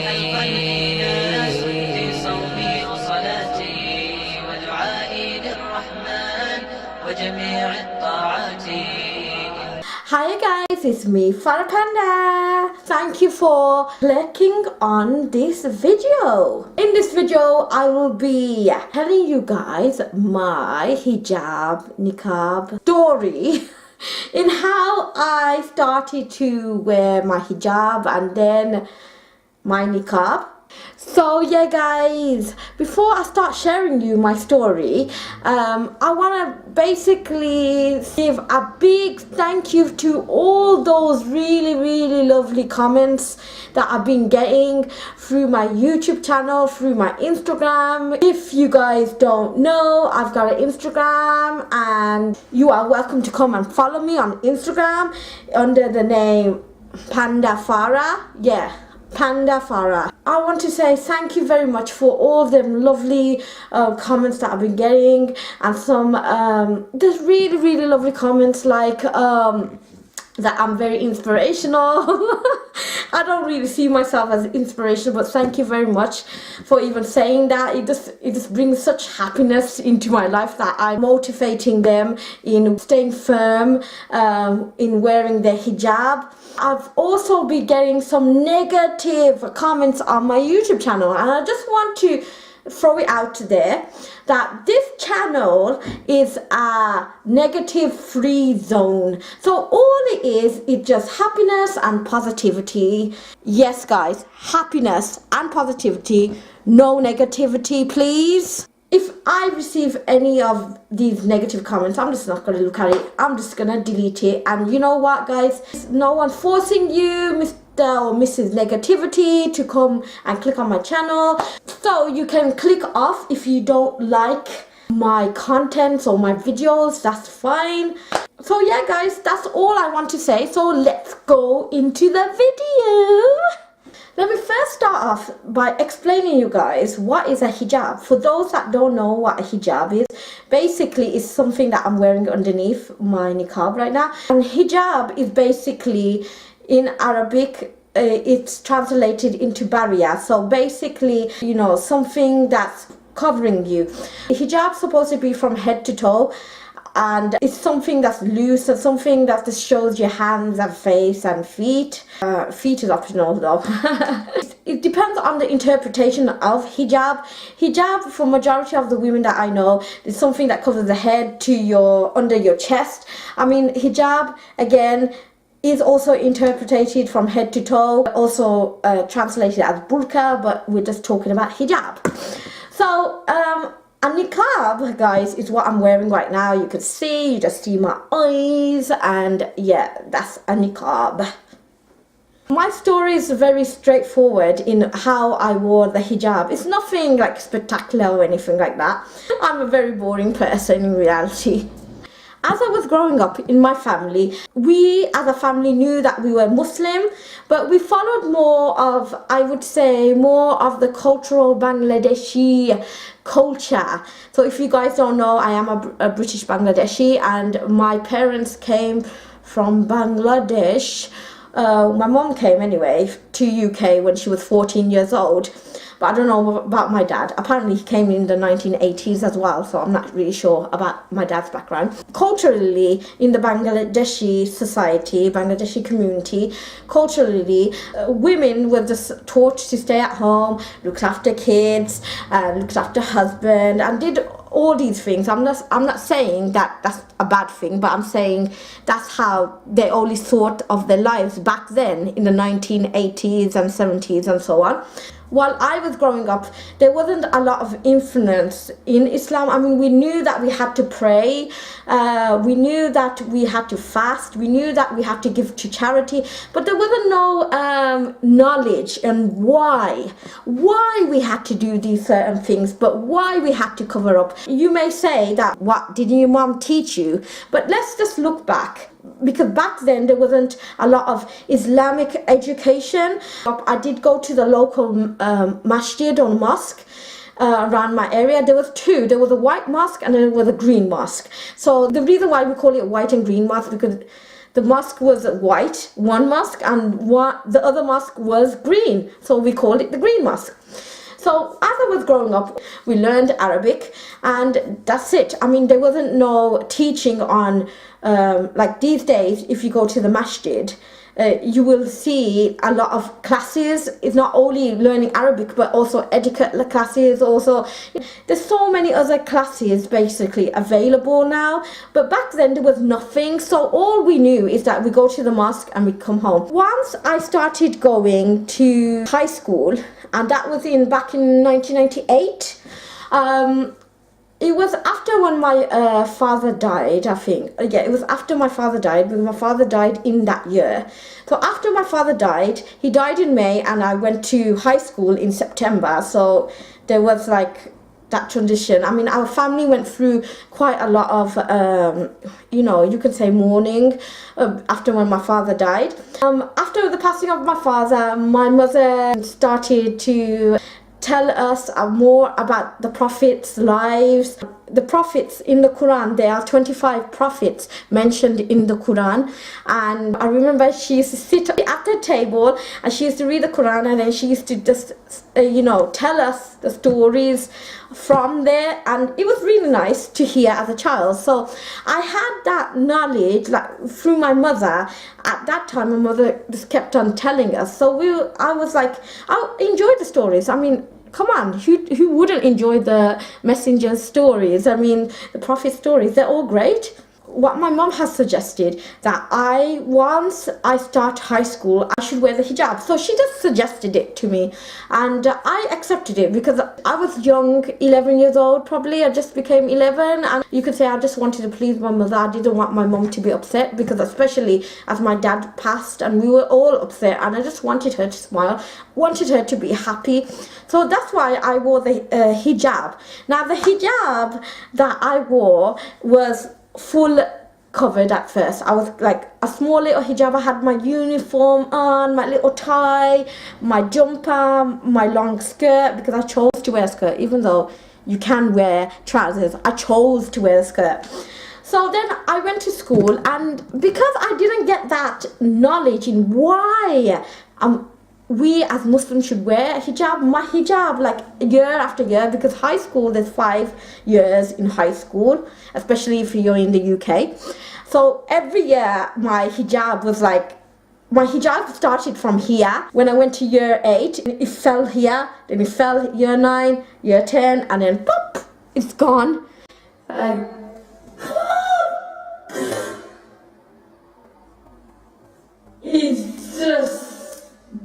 قلبي ناس في صومي وصلاتي ودعائي للرحمن وجميع الطاعات. Hi guys, it's me Farah Panda. Thank you for clicking on this video. In this video I will be telling you guys my hijab niqab story in how I started to wear my hijab and then my niqab. So yeah guys, before I start sharing you my story, I want to basically give a big thank you to all those really lovely comments that I've been getting through my YouTube channel, through my Instagram. If you guys don't know, I've got an Instagram and you are welcome to come and follow me on Instagram under the name Panda Farah. Yeah, Panda Farah. I want to say thank you very much for all of them lovely comments that I've been getting, and some there's really lovely comments like that I'm very inspirational. I don't really see myself as inspirational, but thank you very much for even saying that. It just brings such happiness into my life that I'm motivating them in staying firm in wearing their hijab. I've also been getting some negative comments on my YouTube channel, and I just want to throw it out there that this channel is a negative free zone. So all it is just happiness and positivity. Yes guys, happiness and positivity, no negativity please. If I receive any of these negative comments, I'm just not going to look at it. I'm just going to delete it. And you know what guys, no one's forcing you, Mr. or Mrs. Negativity, to come and click on my channel. So you can click off if you don't like my contents or my videos, that's fine. So yeah guys, that's all I want to say. So let's go into the video. Let me first start off by explaining you guys what is a hijab. For those that don't know what a hijab is, basically it's something that I'm wearing underneath my niqab right now. And hijab is basically, in Arabic, it's translated into barrier. So basically, you know, something that's covering you. Hijab's supposed to be from head to toe, and it's something that's loose, and something that just shows your hands and face and feet. Feet is optional though. It depends on the interpretation of hijab. Hijab, for majority of the women that I know, is something that covers the head to under your chest. I mean, hijab again is also interpreted from head to toe, also translated as burqa, but we're just talking about hijab. So a niqab, guys, is what I'm wearing right now. You can see, you just see my eyes, and yeah, that's a niqab. My story is very straightforward in how I wore the hijab. It's nothing like spectacular or anything like that. I'm a very boring person in reality. As I was growing up in my family, we as a family knew that we were Muslim, but we followed more of, I would say, more of the cultural Bangladeshi culture. So if you guys don't know, I am a British Bangladeshi, and my parents came from Bangladesh. My mom came anyway to UK when she was 14 years old. But I don't know about my dad. Apparently he came in the 1980s as well, so I'm not really sure about my dad's background. Culturally, in the Bangladeshi society, Bangladeshi community, culturally, women were just taught to stay at home, looked after kids, looked after husband, and did all these things. I'm not saying that that's a bad thing, but I'm saying that's how they only thought of their lives back then in the 1980s and 70s and so on. While I was growing up, there wasn't a lot of influence in Islam. I mean, we knew that we had to pray, we knew that we had to fast, we knew that we had to give to charity, but there wasn't no knowledge and why we had to do these certain things, but why we had to cover up. You may say that, what did your mom teach you? But let's just look back. Because back then there wasn't a lot of Islamic education. I did go to the local masjid or mosque around my area. There was two. There was a white mosque and there was a green mosque. So the reason why we call it white and green mosque, because the mosque was white, one mosque, and the other mosque was green. So we called it the Green Mosque. So as I was growing up, we learned Arabic, and that's it. I mean, there wasn't no teaching on, like these days, if you go to the masjid, you will see a lot of classes. It's not only learning Arabic, but also etiquette classes. Also, there's so many other classes basically available now. But back then there was nothing. So all we knew is that we go to the mosque and we come home. Once I started going to high school, and that was back in 1998. It was after when my father died, I think. Yeah, it was after my father died, because my father died in that year. So after my father died, he died in May, and I went to high school in September. So there was like that transition. I mean, our family went through quite a lot of, you could say mourning after when my father died. After the passing of my father, my mother started to tell us more about the prophets' lives. The prophets in the Quran, there are 25 prophets mentioned in the Quran, and I remember she used to sit at the table and she used to read the Quran, and then she used to just tell us the stories from there, and it was really nice to hear as a child. So I had that knowledge like through my mother. At that time my mother just kept on telling us, so I was like, I enjoyed the stories. I mean, come on, who wouldn't enjoy the messenger's stories? I mean, the prophet stories, they're all great. What my mom has suggested, that once I start high school, I should wear the hijab. So she just suggested it to me, and I accepted it because I was young, 11 years old probably. I just became 11, and you could say I just wanted to please my mother. I didn't want my mom to be upset, because especially as my dad passed and we were all upset, and I just wanted her to smile, wanted her to be happy. So that's why I wore the hijab. Now the hijab that I wore was full covered at first. I was like a small little hijab. I had my uniform on, my little tie, my jumper, my long skirt, because I chose to wear a skirt. Even though you can wear trousers, I chose to wear a skirt. So then I went to school, and because I didn't get that knowledge in why we as Muslims should wear hijab, my hijab, like year after year, because high school, there's 5 years in high school, especially if you're in the UK. So every year my hijab was like, my hijab started from here. When I went to year 8, it fell here, then it fell year 9, year 10, and then pop, it's gone. It's just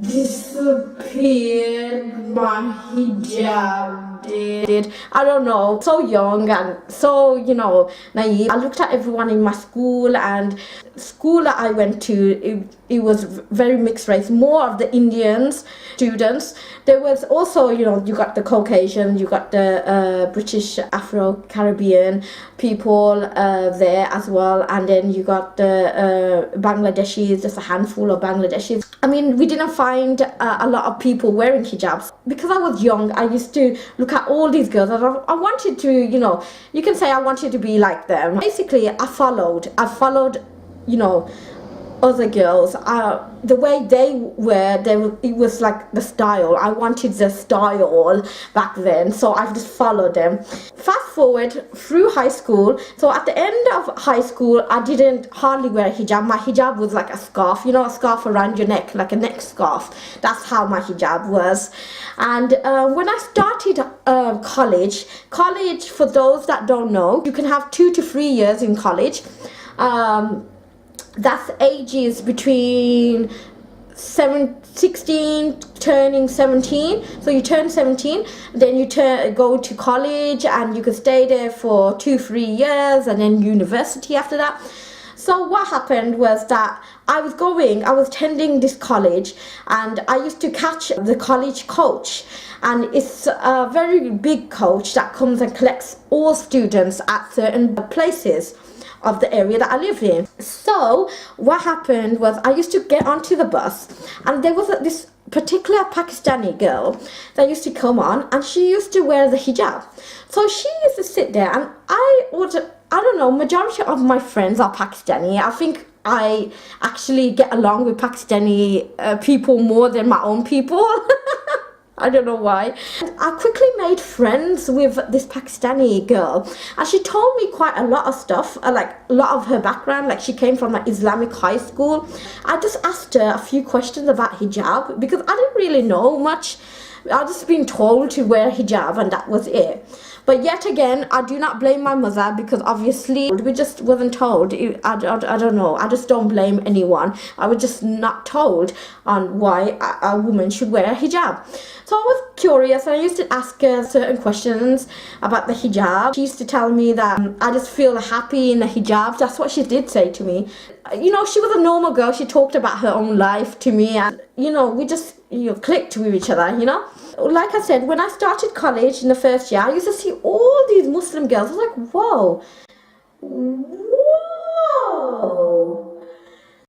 disappeared. My hijab did. I don't know, so young and so naive. I looked at everyone in my school, and school that I went to, it was very mixed race, more of the Indians students. There was also, you got the Caucasian, you got the British Afro-Caribbean people there as well, and then you got the Bangladeshis, just a handful of Bangladeshis. I mean, we didn't find a lot of people wearing hijabs. Because I was young, I used to look at all these girls, and I wanted to, you can say I wanted to be like them. Basically, I followed, other girls. The way they were, it was like the style. I wanted the style back then, so I just followed them. Fast forward through high school. So at the end of high school, I didn't hardly wear a hijab. My hijab was like a scarf, a scarf around your neck, like a neck scarf. That's how my hijab was. And when I started college, for those that don't know, you can have 2 to 3 years in college. That's ages between 16 turning 17. So you turn 17, then you go to college, and you can stay there for 2-3 years, and then university after that. So what happened was that I was attending this college, and I used to catch the college coach, and it's a very big coach that comes and collects all students at certain places of the area that I lived in. So what happened was, I used to get onto the bus, and there was this particular Pakistani girl that used to come on, and she used to wear the hijab. So she used to sit there, and I don't know, majority of my friends are Pakistani. I think I actually get along with Pakistani people more than my own people. I don't know why. I quickly made friends with this Pakistani girl, and she told me quite a lot of stuff, like a lot of her background. Like she came from an Islamic high school. I just asked her a few questions about hijab because I didn't really know much. I just been told to wear hijab and that was it. But yet again, I do not blame my mother because obviously we just wasn't told. I don't know. I just don't blame anyone. I was just not told on why a woman should wear a hijab. So I was curious and I used to ask her certain questions about the hijab. She used to tell me that I just feel happy in the hijab. That's what she did say to me. You know, she was a normal girl. She talked about her own life to me and, you know, we just clicked with each other, you know. Like I said, when I started college in the first year, I used to see all these Muslim girls. I was like, whoa,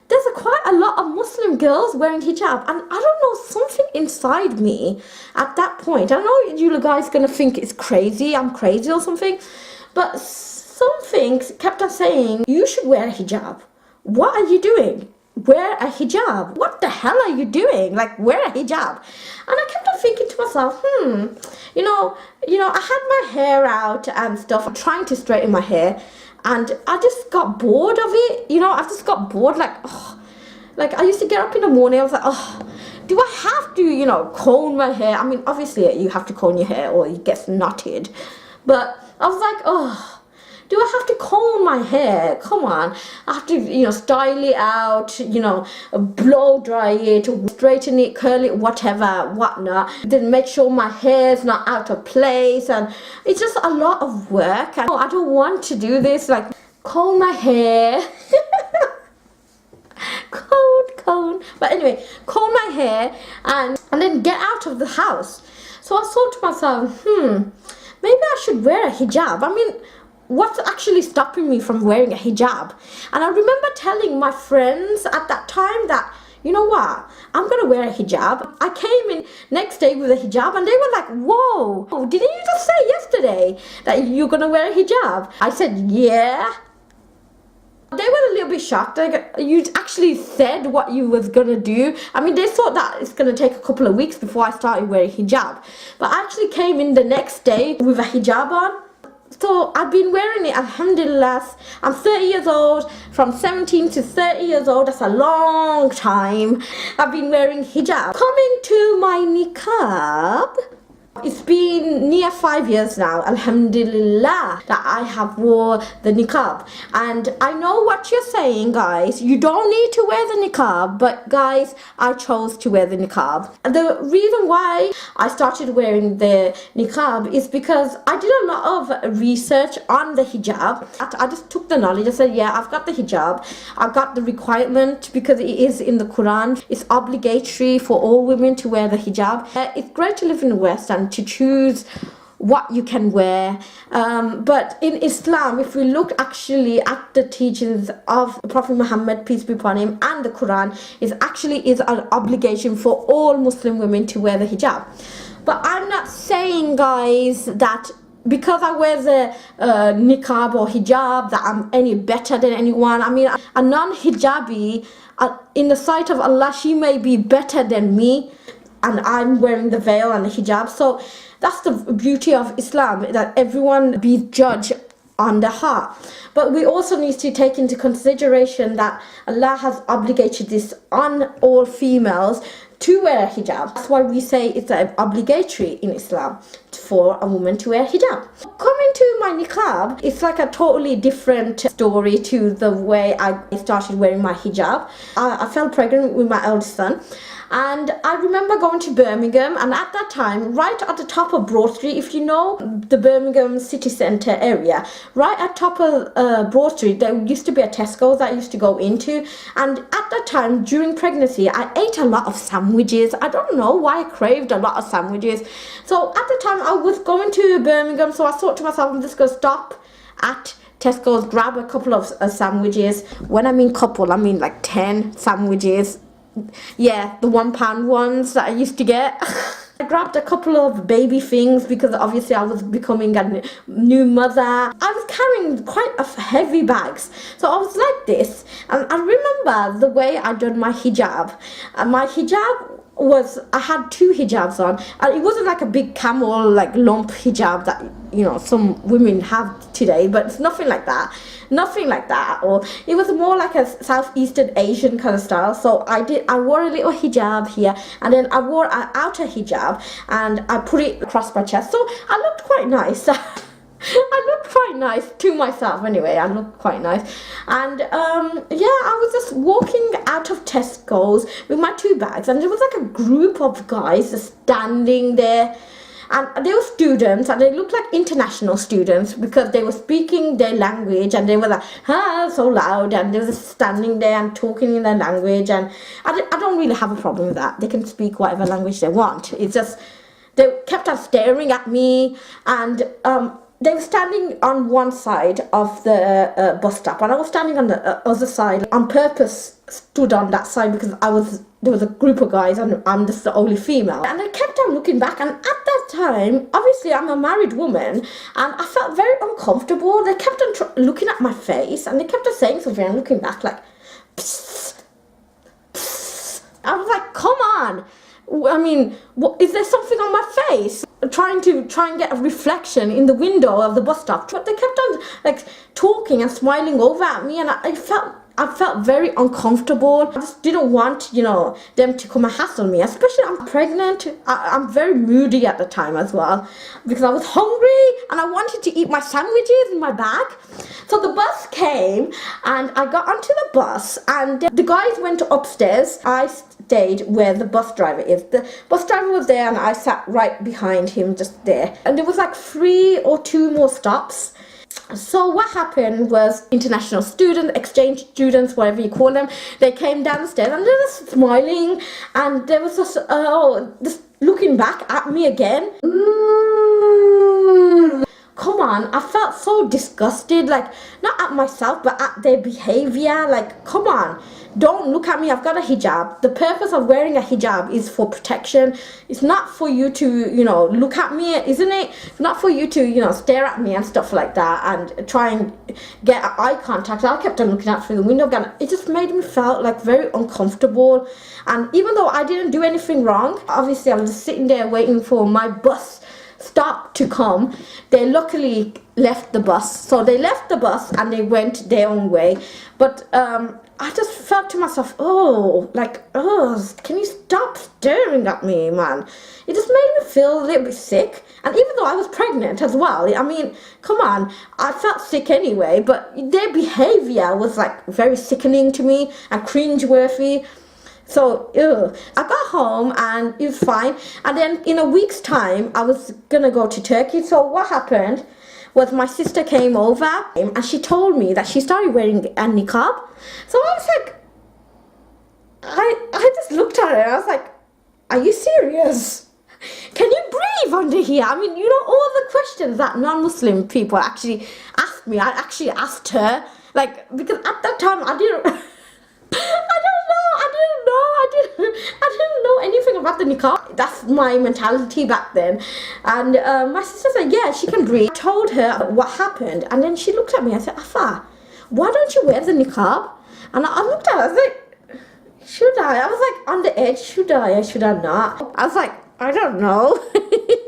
there's quite a lot of Muslim girls wearing hijab, and I don't know, something inside me at that point, I know you guys are going to think it's crazy, I'm crazy or something, but something kept on saying, you should wear a hijab. What are you doing? Wear a hijab. What the hell are you doing? Like, wear a hijab. And I kept on thinking to myself, you know, I had my hair out and stuff. I'm trying to straighten my hair, and I just got bored of it. You know, I just got bored. Like I used to get up in the morning. I was like, do I have to, you know, comb my hair? I mean, obviously you have to comb your hair or it gets knotted. But I was like, do I have to comb my hair? Come on. I have to, you know, style it out, you know, blow dry it, straighten it, curl it, whatever, whatnot. Then make sure my hair's not out of place. And it's just a lot of work. And I don't want to do this, like, comb my hair. Comb. But anyway, comb my hair and then get out of the house. So I thought to myself, maybe I should wear a hijab. I mean, what's actually stopping me from wearing a hijab? And I remember telling my friends at that time that, you know what, I'm gonna wear a hijab. I came in next day with a hijab and they were like, whoa, didn't you just say yesterday that you're gonna wear a hijab? I said, yeah. They were a little bit shocked. Like, you actually said what you was gonna do. I mean, they thought that it's gonna take a couple of weeks before I started wearing hijab. But I actually came in the next day with a hijab on. So I've been wearing it, alhamdulillah. I'm 30 years old, from 17 to 30 years old, that's a long time. I've been wearing hijab. Coming to my niqab, it's been near 5 years now, alhamdulillah, that I have wore the niqab. And I know what you're saying, guys, you don't need to wear the niqab, but guys, I chose to wear the niqab. The reason why I started wearing the niqab is because I did a lot of research on the hijab. I just took the knowledge. I said, yeah, I've got the hijab, I've got the requirement because it is in the Quran. It's obligatory for all women to wear the hijab. It's great to live in the West and to choose what you can wear, but in Islam, if we look actually at the teachings of Prophet Muhammad, peace be upon him, and the Quran, it actually is an obligation for all Muslim women to wear the hijab. But I'm not saying, guys, that because I wear the niqab or hijab that I'm any better than anyone. I mean, a non-hijabi, in the sight of Allah, she may be better than me, and I'm wearing the veil and the hijab. So that's the beauty of Islam, that everyone be judged on the heart. But we also need to take into consideration that Allah has obligated this on all females to wear a hijab. That's why we say it's obligatory in Islam for a woman to wear hijab. Coming to my niqab, it's like a totally different story to the way I started wearing my hijab. I fell pregnant with my eldest son. And I remember going to Birmingham, and at that time, right at the top of Broad Street, if you know the Birmingham city centre area, right at top of Broad Street, there used to be a Tesco's that I used to go into. And at that time, during pregnancy, I ate a lot of sandwiches. I don't know why I craved a lot of sandwiches. So at the time, I was going to Birmingham, so I thought to myself, I'm just going to stop at Tesco's, grab a couple of sandwiches. When I mean couple, I mean like 10 sandwiches. Yeah, the £1 ones that I used to get. I grabbed a couple of baby things because obviously I was becoming a new mother. I was carrying quite a heavy bags. So I was like this. And I remember the way I did my hijab. My hijab was, I had two hijabs on, and it wasn't like a big camel like lump hijab that, you know, some women have today, but it's nothing like that at all. It was more like a Southeastern Asian kind of style. So I wore a little hijab here, and then I wore an outer hijab and I put it across my chest, so I looked quite nice. I looked quite nice to myself anyway. I looked quite nice. And yeah, I was just walking out of Tesco's with my two bags, and there was like a group of guys just standing there, and they were students, and they looked like international students because they were speaking their language, and they were like, so loud, and they were just standing there and talking in their language. And I don't really have a problem with that. They can speak whatever language they want. It's just they kept on staring at me, and they were standing on one side of the bus stop, and I was standing on the other side. On purpose stood on that side because there was a group of guys and I'm just the only female. And I kept on looking back, and at that time, obviously I'm a married woman, and I felt very uncomfortable. They kept on looking at my face, and they kept on saying something and looking back like, psst, psst. I was like, come on. I mean, is there something on my face? Trying and get a reflection in the window of the bus stop. But they kept on like talking and smiling over at me, and I felt very uncomfortable. I just didn't want, you know, them to come and hassle me. Especially I'm pregnant. I'm very moody at the time as well because I was hungry and I wanted to eat my sandwiches in my bag. So the bus came and I got onto the bus, and the guys went upstairs. I stayed where the bus driver is. The bus driver was there and I sat right behind him, just there. And there was like 3 or 2 more stops. So what happened was international students, exchange students, whatever you call them, they came downstairs and they were just smiling, and they was just looking back at me again. Come on, I felt so disgusted, like not at myself but at their behavior. Like, come on, don't look at me, I've got a hijab. The purpose of wearing a hijab is for protection. It's not for you to, you know, look at me, isn't it? It's not for you to, you know, stare at me and stuff like that and try and get eye contact. I kept on looking out through the window again. It just made me feel like very uncomfortable. And even though I didn't do anything wrong, obviously I was just sitting there waiting for my bus stop to come. They luckily left the bus, so they left the bus and they went their own way. But I just felt to myself, can you stop staring at me, man? It just made me feel a little bit sick. And even though I was pregnant as well, I mean, come on, I felt sick anyway, but their behavior was like very sickening to me and cringeworthy. So, I got home and it was fine. And then in a week's time, I was gonna go to Turkey. So what happened was my sister came over and she told me that she started wearing a niqab. So I was like, I just looked at her and I was like, are you serious? Can you breathe under here? I mean, you know, all the questions that non-Muslim people actually asked me, I actually asked her. Like, because at that time I didn't I didn't know anything about the niqab. That's my mentality back then. And my sister said, yeah, she can breathe. I told her what happened, and then she looked at me and said, Afa, why don't you wear the niqab? And I looked at her, I was like, should I? I was like on the edge, should I or should I not? I was like, I don't know.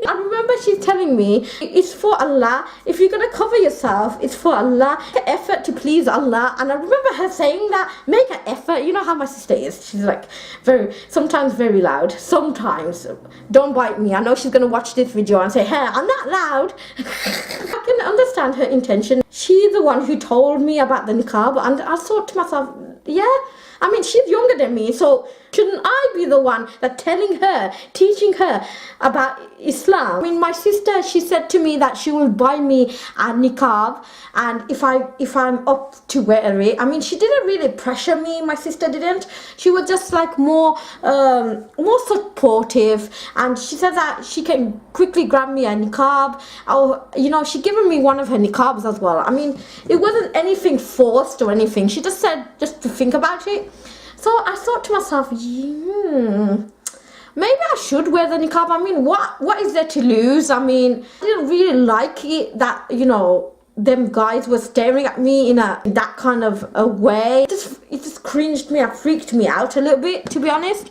I remember she's telling me, it's for Allah. If you're going to cover yourself, it's for Allah. Make an effort to please Allah. And I remember her saying that, make an effort. You know how my sister is. She's like sometimes very loud. Sometimes. Don't bite me. I know she's going to watch this video and say, hey, I'm not loud. I can understand her intention. She's the one who told me about the niqab. And I thought to myself, yeah, I mean, she's younger than me, so shouldn't I be the one that teaching her about Islam? I mean, my sister, she said to me that she will buy me a niqab, and if I'm up to wear it. I mean, she didn't really pressure me. My sister didn't. She was just like more supportive, and she said that she can quickly grab me a niqab. Or, you know, she given me one of her niqabs as well. I mean, it wasn't anything forced or anything. She just said just to think about it. So I thought to myself, maybe I should wear the niqab. I mean, what is there to lose? I mean, I didn't really like it that, you know, them guys were staring at me in that kind of a way. It just cringed me and freaked me out a little bit, to be honest.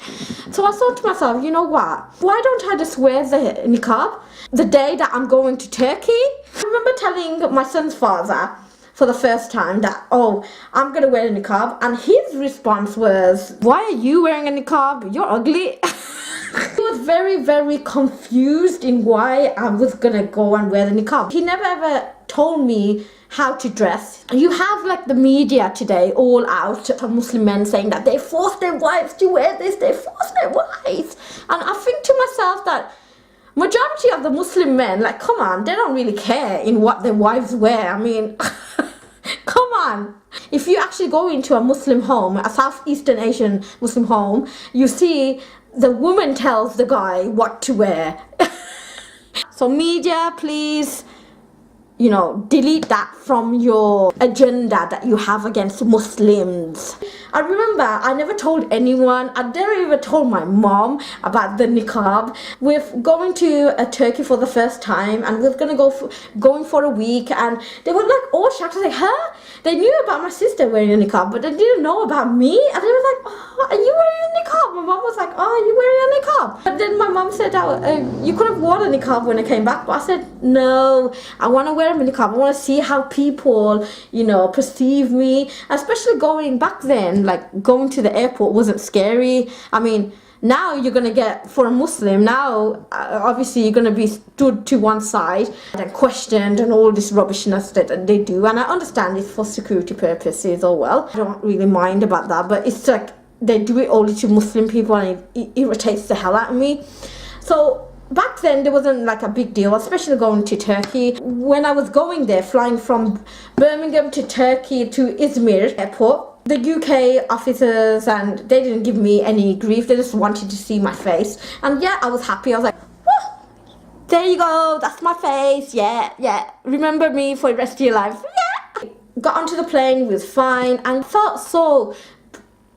So I thought to myself, you know what? Why don't I just wear the niqab the day that I'm going to Turkey? I remember telling my son's father for the first time that, oh, I'm gonna wear a niqab, and his response was, why are you wearing a niqab? You're ugly. He was very, very confused in why I was gonna go and wear the niqab. He never ever told me how to dress. You have like the media today all out, some Muslim men saying that they force their wives to wear this, they force their wives. And I think to myself that majority of the Muslim men, like, come on, they don't really care in what their wives wear. I mean, come on. If you actually go into a Muslim home, a Southeastern Asian Muslim home, you see the woman tells the guy what to wear. So media, please, you know, delete that from your agenda that you have against Muslims. I remember I never told anyone. I never even told my mom about the niqab. We're going to Turkey for the first time, and we're gonna going for a week, and they were like all shocked. I was like, huh? They knew about my sister wearing a niqab, but they didn't know about me. And they were like, oh, are you wearing a niqab? My mom was like, oh, are you wearing a niqab? But then my mom said, oh, you could have worn a niqab when I came back. But I said, no, I want to wear a niqab. I want to see how people, you know, perceive me. Especially going back then, like going to the airport wasn't scary. I mean, now you're going to get, for a Muslim, now obviously you're going to be stood to one side and questioned and all this rubbishness that they do. And I understand it's for security purposes, or well, I don't really mind about that. But it's like they do it only to Muslim people, and it irritates the hell out of me. So back then there wasn't like a big deal, especially going to Turkey. When I was going there, flying from Birmingham to Turkey to Izmir airport, the UK officers, and they didn't give me any grief. They just wanted to see my face. And yeah, I was happy. I was like, oh, there you go, that's my face. Yeah, remember me for the rest of your life. Yeah. Got onto the plane, it was fine, and felt so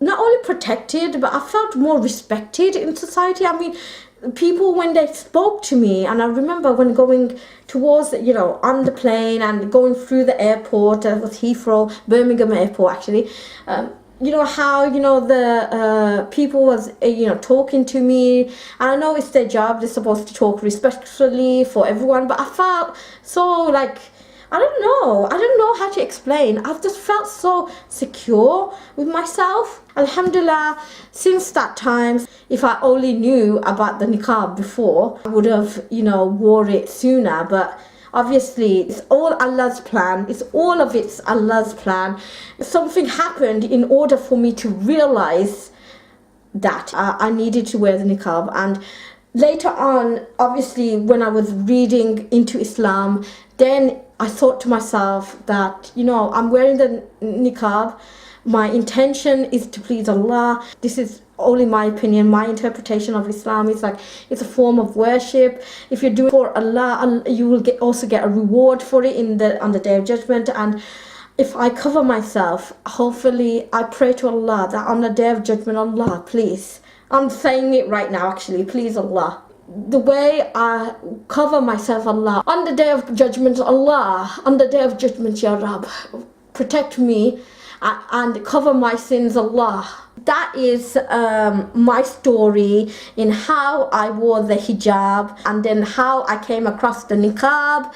not only protected, but I felt more respected in society. I mean, people, when they spoke to me, and I remember when going towards, you know, on the plane and going through the airport, it was Heathrow, Birmingham airport actually, you know, how, you know, the people was, you know, talking to me. And I know it's their job, they're supposed to talk respectfully for everyone, but I felt so like, I don't know how to explain. I've just felt so secure with myself. Alhamdulillah, since that time, if I only knew about the niqab before, I would have, you know, wore it sooner. But obviously, it's all Allah's plan. It's all of it's Allah's plan. Something happened in order for me to realize that I needed to wear the niqab. And later on, obviously, when I was reading into Islam, then I thought to myself that, you know, I'm wearing the niqab. My intention is to please Allah. This is only my opinion, my interpretation of Islam. Is like, it's a form of worship. If you do it for Allah, you will also get a reward for it on the Day of Judgment. And if I cover myself, hopefully I pray to Allah that on the Day of Judgment, Allah, please, I'm saying it right now actually, please Allah, the way I cover myself, Allah, on the Day of Judgment, Allah, on the Day of Judgment, Ya Rab, protect me and cover my sins, Allah. That is my story in how I wore the hijab, and then how I came across the niqab.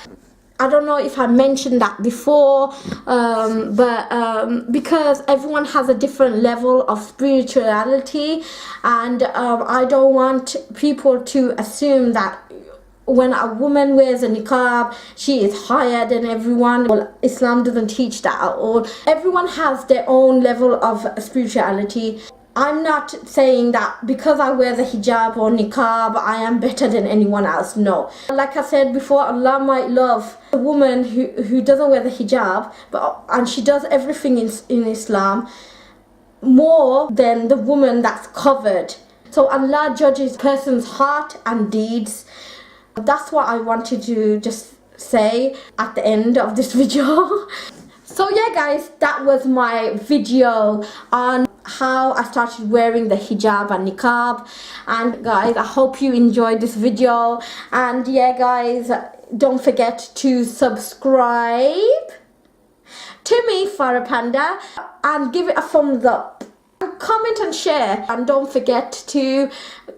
I don't know if I mentioned that before, but because everyone has a different level of spirituality, and I don't want people to assume that when a woman wears a niqab, she is higher than everyone. Well, Islam doesn't teach that at all. Everyone has their own level of spirituality. I'm not saying that because I wear the hijab or niqab, I am better than anyone else. No. Like I said before, Allah might love a woman who doesn't wear the hijab, and she does everything in Islam more than the woman that's covered. So Allah judges a person's heart and deeds. That's what I wanted to just say at the end of this video. So yeah guys, that was my video on how I started wearing the hijab and niqab. And guys, I hope you enjoyed this video. And yeah guys, don't forget to subscribe to me, Farah Panda, and give it a thumbs up, and comment and share, and don't forget to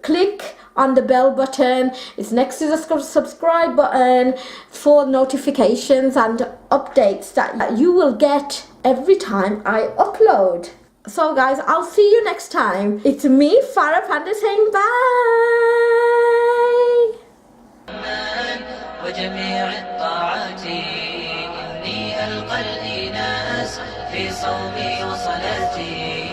click on the bell button. It's next to the subscribe button for notifications and updates that you will get every time I upload. So guys, I'll see you next time. It's me, Farah Panda, saying bye. وجميع الطاعات إني ألقى الإناس في صومي وصلاتي